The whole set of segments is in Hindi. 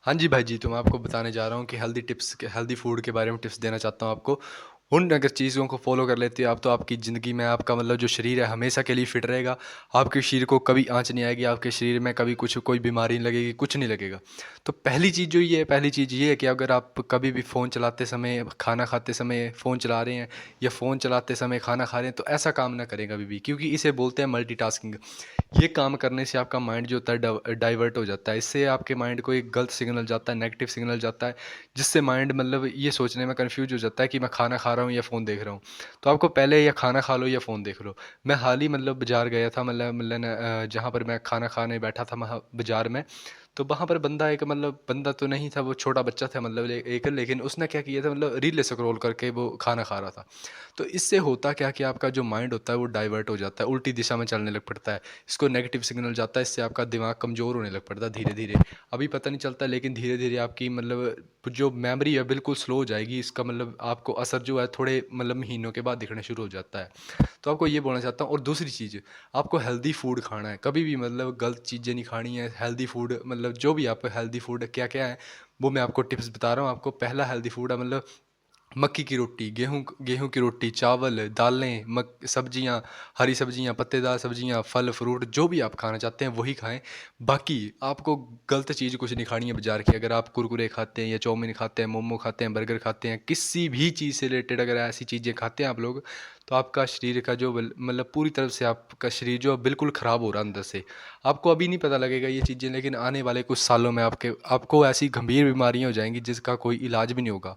हाँ जी भाई जी, तो मैं आपको बताने जा रहा हूँ कि हेल्दी फूड के बारे में टिप्स देना चाहता हूँ आपको। उन अगर चीज़ों को फॉलो कर लेते हो आप, तो आपकी ज़िंदगी में आपका मतलब जो शरीर है हमेशा के लिए फिट रहेगा। आपके शरीर को कभी आँच नहीं आएगी, आपके शरीर में कभी कुछ कोई बीमारी नहीं लगेगी, कुछ नहीं लगेगा। तो पहली चीज़ ये है कि अगर आप कभी भी फ़ोन चलाते समय, खाना खाते समय फ़ोन चला रहे हैं या फ़ोन चलाते समय खाना खा रहे हैं, तो ऐसा काम ना करें कभी भी, क्योंकि इसे बोलते हैं मल्टीटास्किंग। ये काम करने से आपका माइंड जो होता है डाइवर्ट हो जाता है। इससे आपके माइंड को एक गलत सिग्नल जाता है, नेगेटिव सिग्नल जाता है, जिससे माइंड मतलब ये सोचने में कंफ्यूज हो जाता है कि मैं खाना खा रहा हूँ या फ़ोन देख रहा हूँ। तो आपको पहले या खाना खा लो या फ़ोन देख लो। मैं हाल ही मतलब बाजार गया था, जहाँ पर मैं खाना खाने बैठा था वहाँ बाजार में। तो वहाँ पर बंदा तो नहीं था, वो छोटा बच्चा था लेकिन उसने क्या किया था, मतलब रील स्क्रॉल करके वो खाना खा रहा था। तो इससे होता क्या कि आपका जो माइंड होता है वो डाइवर्ट हो जाता है, उल्टी दिशा में चलने लग पड़ता है। इसको नेगेटिव सिग्नल जाता है, इससे आपका दिमाग कमज़ोर होने लग पड़ता है धीरे धीरे। अभी पता नहीं चलता, लेकिन धीरे धीरे आपकी जो मेमोरी है बिल्कुल स्लो हो जाएगी। इसका मतलब आपको असर जो है थोड़े महीनों के बाद दिखना शुरू हो जाता है। तो आपको ये बोलना चाहता हूँ। और दूसरी चीज़, आपको हेल्दी फूड खाना है, कभी भी गलत चीज़ें नहीं खानी है। हेल्दी फूड जो भी आप हेल्दी फूड क्या क्या है, वो मैं आपको टिप्स बता रहा हूँ। आपको पहला हेल्दी फूड है मक्की की रोटी, गेहूँ की रोटी, चावल, दालें, सब्जियाँ, हरी सब्जियाँ, पत्तेदार सब्जियाँ, फल फ्रूट, जो भी आप खाना चाहते हैं वही खाएं। बाकी आपको गलत चीज़ कुछ नहीं खानी है बाजार की। अगर आप कुरकुरे खाते हैं या चाउमीन खाते हैं, मोमो खाते हैं, बर्गर खाते हैं, किसी भी चीज़ से रिलेटेड अगर ऐसी चीज़ें खाते हैं आप लोग, तो आपका शरीर का जो पूरी तरफ से आपका शरीर जो है बिल्कुल ख़राब हो रहा है अंदर से। आपको अभी नहीं पता लगेगा ये चीज़ें, लेकिन आने वाले कुछ सालों में आपको ऐसी गंभीर बीमारियाँ हो जाएंगी जिसका कोई इलाज भी नहीं होगा।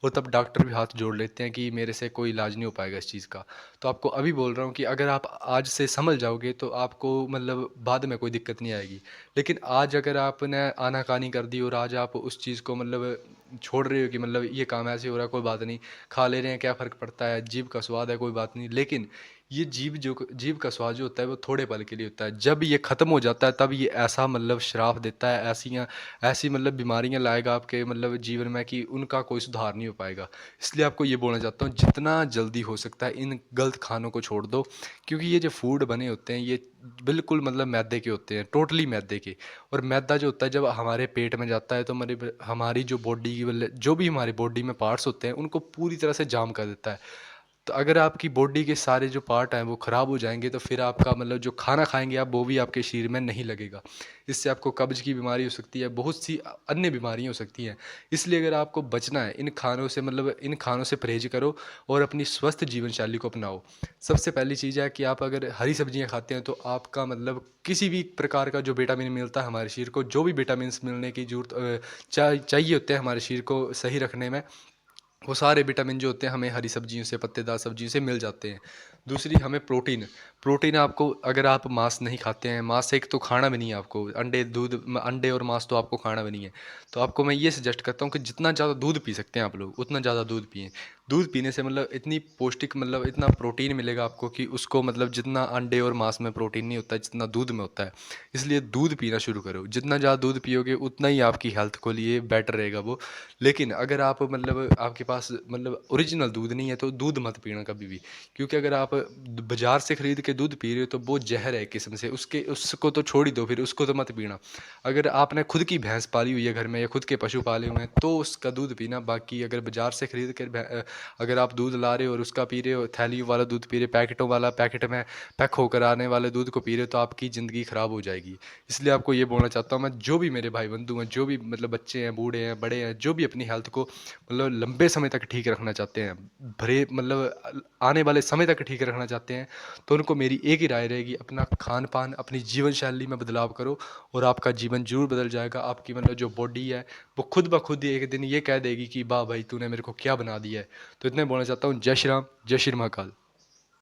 और तब डॉक्टर भी हाथ जोड़ लेते हैं कि मेरे से कोई इलाज नहीं हो पाएगा इस चीज़ का। तो आपको अभी बोल रहा हूँ कि अगर आप आज से समझ जाओगे तो आपको बाद में कोई दिक्कत नहीं आएगी। लेकिन आज अगर आपने आनाकानी कर दी और आज आप उस चीज़ को छोड़ रहे हो कि ये काम ऐसे हो रहा है, कोई बात नहीं, खा ले रहे हैं, क्या फ़र्क पड़ता है, जीभ का स्वाद है, कोई बात नहीं। लेकिन ये जीभ का स्वाद जो होता है वो थोड़े पल के लिए होता है। जब ये ख़त्म हो जाता है तब ये ऐसा श्राप देता है, ऐसी बीमारियां लाएगा आपके जीवन में कि उनका कोई सुधार नहीं हो पाएगा। इसलिए आपको ये बोलना चाहता हूँ, जितना जल्दी हो सकता है इन गलत खानों को छोड़ दो। क्योंकि ये जो फूड बने होते हैं ये बिल्कुल मैदे के होते हैं, टोटली मैदे के। और मैदा जो होता है जब हमारे पेट में जाता है तो हमारी जो बॉडी की जो भी हमारी बॉडी में पार्ट्स होते हैं उनको पूरी तरह से जाम कर देता है। तो अगर आपकी बॉडी के सारे जो पार्ट हैं वो ख़राब हो जाएंगे, तो फिर आपका जो खाना खाएंगे आप वो भी आपके शरीर में नहीं लगेगा। इससे आपको कब्ज़ की बीमारी हो सकती है, बहुत सी अन्य बीमारियां हो सकती हैं। इसलिए अगर आपको बचना है इन खानों से परहेज करो और अपनी स्वस्थ जीवन शैली को अपनाओ। सबसे पहली चीज़ है कि आप अगर हरी सब्जियां खाते हैं तो आपका किसी भी प्रकार का जो विटामिन मिलता है हमारे शरीर को, जो भी विटामिन मिलने की जरूरत चाहिए होते हैं हमारे शरीर को सही रखने में, वो सारे विटामिन जो होते हैं हमें हरी सब्जियों से, पत्तेदार सब्जियों से मिल जाते हैं। दूसरी, हमें प्रोटीन। प्रोटीन आपको, अगर आप मांस नहीं खाते हैं, मांस एक तो खाना भी नहीं है आपको, अंडे और मांस तो आपको खाना भी नहीं है। तो आपको मैं ये सजेस्ट करता हूँ कि जितना ज़्यादा दूध पी सकते हैं आप लोग उतना ज़्यादा दूध पिएं। दूध पीने से इतनी पौष्टिक इतना प्रोटीन मिलेगा आपको कि उसको जितना अंडे और मांस में प्रोटीन नहीं होता है जितना दूध में होता है। इसलिए दूध पीना शुरू करो। जितना ज़्यादा दूध पियोगे उतना ही आपकी हेल्थ को लिए बेटर रहेगा वो। लेकिन अगर आप आपके पास ओरिजिनल दूध नहीं है तो दूध मत पीना कभी भी। क्योंकि अगर आप बाजार से ख़रीद के दूध पी रहे हो तो वो जहर है एक किस्म से, उसको तो छोड़ ही दो, फिर उसको तो मत पीना। अगर आपने खुद की भैंस पाली हुई है घर में या खुद के पशु पाले हुए हैं तो उसका दूध पीना। बाकी अगर बाजार से ख़रीद कर अगर आप दूध ला रहे हो और उसका पी रहे हो, थैली वाला दूध पी रहे, पैकेटों वाला, पैकेट में पैक होकर आने वाले दूध को पी रहे हो, तो आपकी ज़िंदगी ख़राब हो जाएगी। इसलिए आपको ये बोलना चाहता हूँ मैं, जो भी मेरे भाई बंधु हैं, जो भी बच्चे हैं, बूढ़े हैं, बड़े हैं, जो भी अपनी हेल्थ को लंबे समय तक ठीक रखना चाहते हैं, भरे आने वाले समय तक ठीक रखना चाहते हैं, तो उनको मेरी एक ही राय रहेगी, अपना खान पान, अपनी जीवन शैली में बदलाव करो और आपका जीवन जरूर बदल जाएगा। आपकी जो बॉडी है वो खुद ब खुद ही एक दिन ये कह देगी कि वाह भाई तूने मेरे को क्या बना दिया है। तो इतने बोलना चाहता हूँ। जय श्री राम, जय श्री महाकाल।